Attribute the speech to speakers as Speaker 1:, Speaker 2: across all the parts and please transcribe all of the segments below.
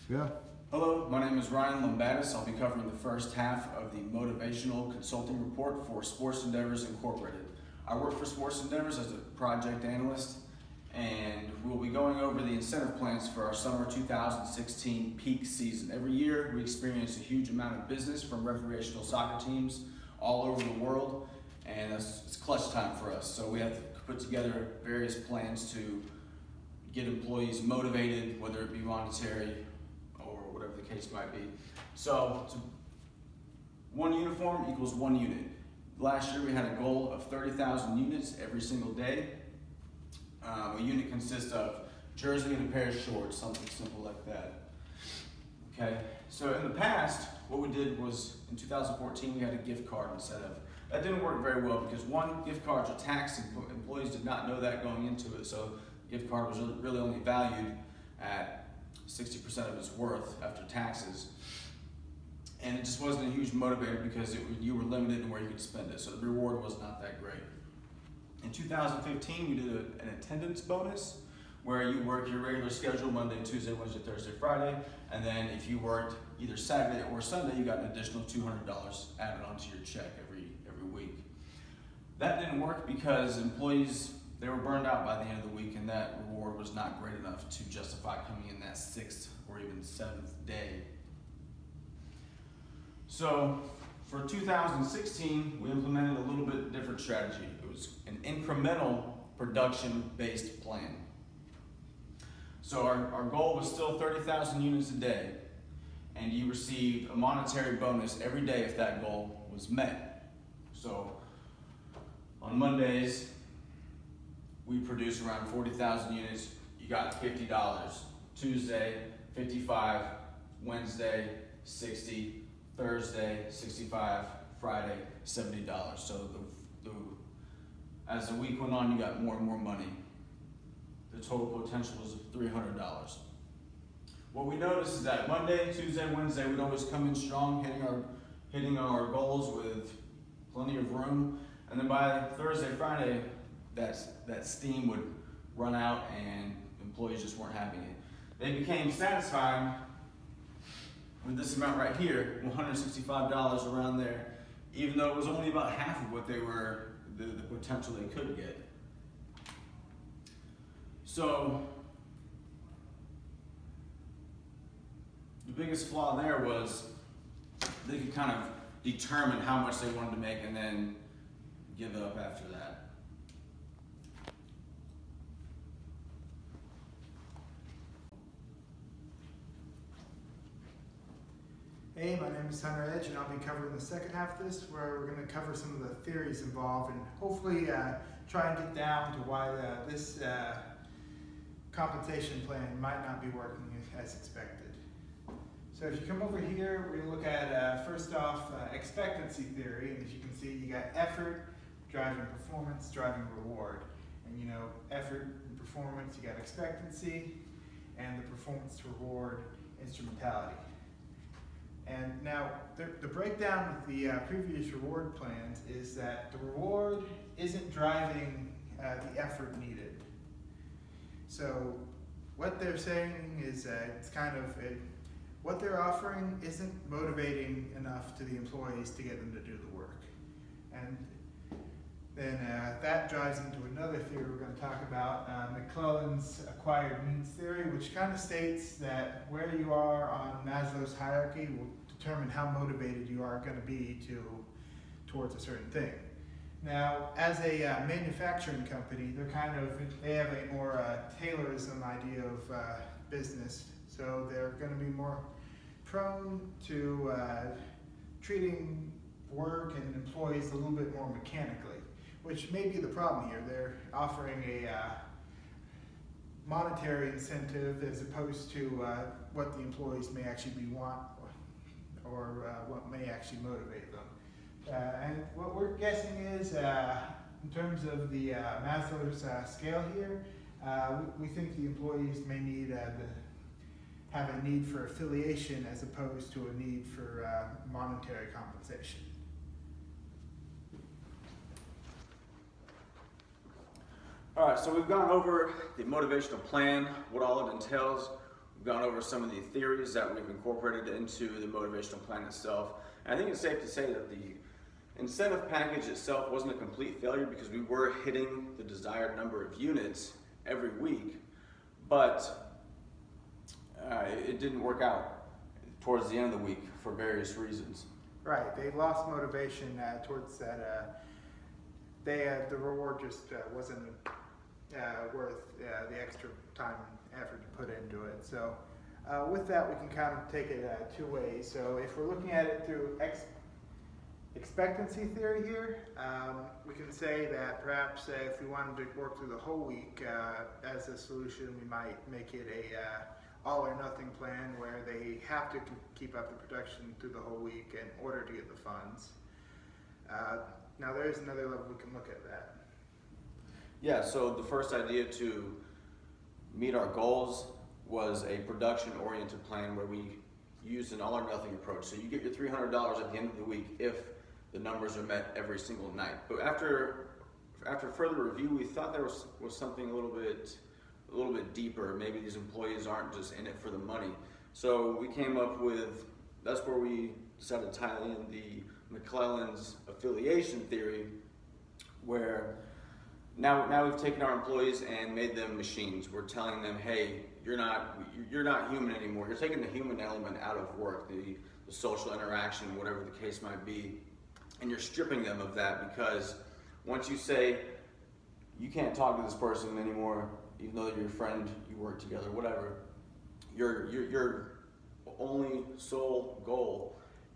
Speaker 1: Yeah.
Speaker 2: Hello, my name is Ryan Lombatis. I'll be covering the first half of the Motivational Consulting Report for Sports Endeavors Incorporated. I work for Sports Endeavors as a project analyst, and we'll be going over the incentive plans for our summer 2016 peak season. Every year, we experience a huge amount of business from recreational soccer teams all over the world, and it's clutch time for us. So we have to put together various plans to get employees motivated, whether it be monetary or whatever the case might be. So one uniform equals one unit. Last year we had a goal of 30,000 units every single day. A unit consists of jersey and a pair of shorts, something simple like that. Okay, so in the past, what we did was in 2014 we had a gift card instead of. That didn't work very well because one, gift cards are taxed and employees did not know that going into it. So the gift card was really only valued at 60% of its worth after taxes. And it just wasn't a huge motivator because you were limited in where you could spend it. So the reward was not that great. In 2015, we did an attendance bonus where you work your regular schedule Monday, Tuesday, Wednesday, Thursday, Friday. And then if you worked either Saturday or Sunday, you got an additional $200 added onto your check every week. That didn't work because employees, they were burned out by the end of the week, and that reward was not great enough to justify coming in that 6th or even 7th day. So for 2016, we implemented a little bit different strategy. It was an incremental production-based plan. So our goal was still 30,000 units a day, and you received a monetary bonus every day if that goal was met. So on Mondays, we produced around 40,000 units, you got $50. Tuesday, 55, Wednesday, 60, Thursday, 65, Friday, $70. So as the week went on, you got more and more money. The total potential was $300. What we noticed is that Monday, Tuesday, Wednesday, we'd always come in strong, hitting our goals with plenty of room. And then by Thursday, Friday, that steam would run out and employees just weren't having it. They became satisfied with this amount right here, $165 around there, even though it was only about half of what they were, the potential they could get. So the biggest flaw there was they could kind of determine how much they wanted to make and then give it up after that.
Speaker 1: Hey, my name is Hunter Edge, and I'll be covering the second half of this, where we're going to cover some of the theories involved and hopefully try and get down to why this compensation plan might not be working as expected. So if you come over here, we're going to look at, first off, expectancy theory. And as you can see, you got effort driving performance, driving reward. And you know, effort and performance, you got expectancy, and the performance to reward instrumentality. And now, the breakdown with the previous reward plans is that the reward isn't driving the effort needed. So what they're saying is it's kind of, what they're offering isn't motivating enough to the employees to get them to do the work. And then that drives into another theory we're going to talk about, McClellan's acquired needs theory, which kind of states that where you are on Maslow's hierarchy will determine how motivated you are going to be towards a certain thing. Now, as a manufacturing company, they have a more Taylorism idea of business, so they're going to be more prone to treating work and employees a little bit more mechanically, which may be the problem here. They're offering a monetary incentive as opposed to what the employees may actually want or what may actually motivate them. And what we're guessing is, in terms of the Maslow's scale here, we think the employees may have a need for affiliation as opposed to a need for monetary compensation.
Speaker 2: All right, so we've gone over the motivational plan, what all it entails. We've gone over some of the theories that we've incorporated into the motivational plan itself. And I think it's safe to say that the incentive package itself wasn't a complete failure because we were hitting the desired number of units every week, but it didn't work out towards the end of the week for various reasons.
Speaker 1: Right, they lost motivation towards that. The reward just wasn't worth the extra time and effort to put into it. So with that, we can kind of take it two ways. So if we're looking at it through expectancy theory here, we can say that perhaps if we wanted to work through the whole week as a solution, we might make it a all or nothing plan where they have to keep up the production through the whole week in order to get the funds. Now there is another level we can look at that.
Speaker 2: Yeah, so the first idea to meet our goals was a production-oriented plan where we used an all or nothing approach. So you get your $300 at the end of the week if the numbers are met every single night. But after further review, we thought there was something a little bit deeper. Maybe these employees aren't just in it for the money. So we came up with, that's where we decided to tie in the McClellan's affiliation theory, where now we've taken our employees and made them machines. We're telling them, hey, you're not human anymore. You're taking the human element out of work, the social interaction, whatever the case might be, and you're stripping them of that, because once you say you can't talk to this person anymore, even though they're your friend, you work together, whatever, your only sole goal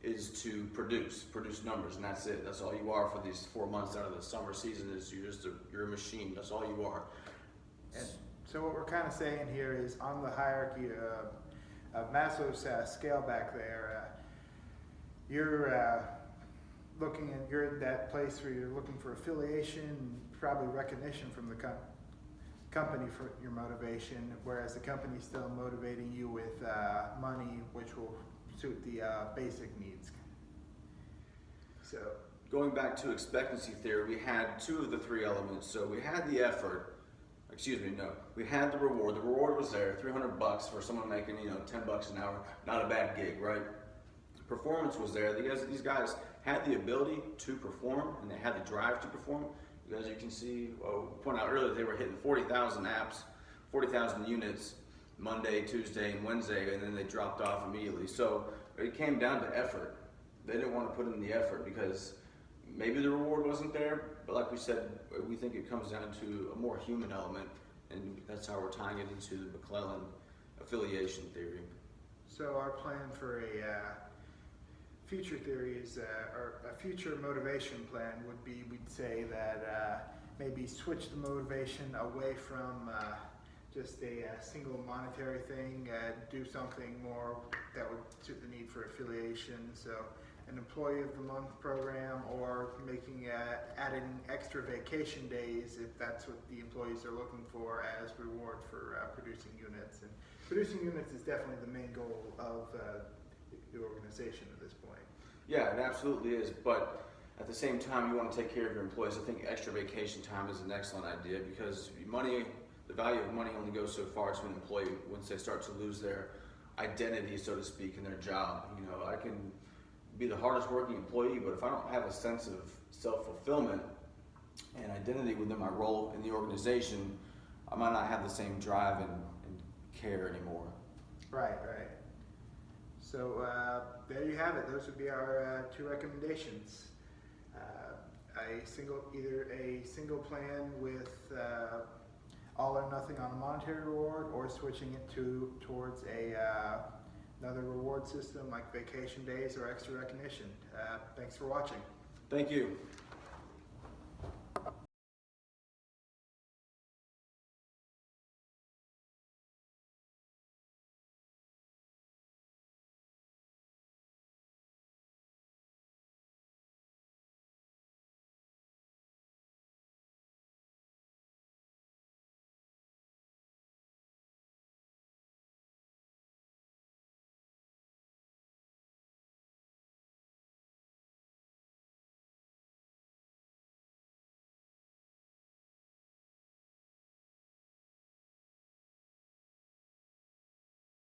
Speaker 2: is to produce numbers, and that's it. That's all you are for these 4 months out of the summer season. Is you're a machine. That's all you are.
Speaker 1: And so what we're kind of saying here is on the hierarchy of Maslow's scale back there, you're in that place where you're looking for affiliation, probably recognition from the company for your motivation, whereas the company's still motivating you with money, which will suit the basic needs. So
Speaker 2: going back to expectancy theory, we had two of the three elements. So we had the effort, we had the reward. The reward was there, $300 for someone making, $10 an hour, not a bad gig, right? Performance was there. These guys had the ability to perform, and they had the drive to perform. As you can see, point out earlier, they were hitting 40,000 apps, 40,000 units, Monday, Tuesday, and Wednesday, and then they dropped off immediately. So it came down to effort. They didn't want to put in the effort because maybe the reward wasn't there, but like we said, we think it comes down to a more human element, and that's how we're tying it into the McClellan affiliation theory.
Speaker 1: So our plan for a future theory is, or a future motivation plan would be, we'd say that maybe switch the motivation away from just a single monetary thing, do something more that would suit the need for affiliation. So an employee of the month program, or adding extra vacation days if that's what the employees are looking for as reward for producing units. And producing units is definitely the main goal of the organization at this point.
Speaker 2: Yeah, it absolutely is, but at the same time, you want to take care of your employees. I think extra vacation time is an excellent idea, because the value of money only goes so far to an employee once they start to lose their identity, so to speak, in their job. I can be the hardest working employee, but if I don't have a sense of self-fulfillment and identity within my role in the organization, I might not have the same drive and care anymore.
Speaker 1: Right. So there you have it. Those would be our two recommendations. Either a single plan with all or nothing on a monetary reward, or switching it towards another reward system like vacation days or extra recognition. Thanks for watching.
Speaker 2: Thank you.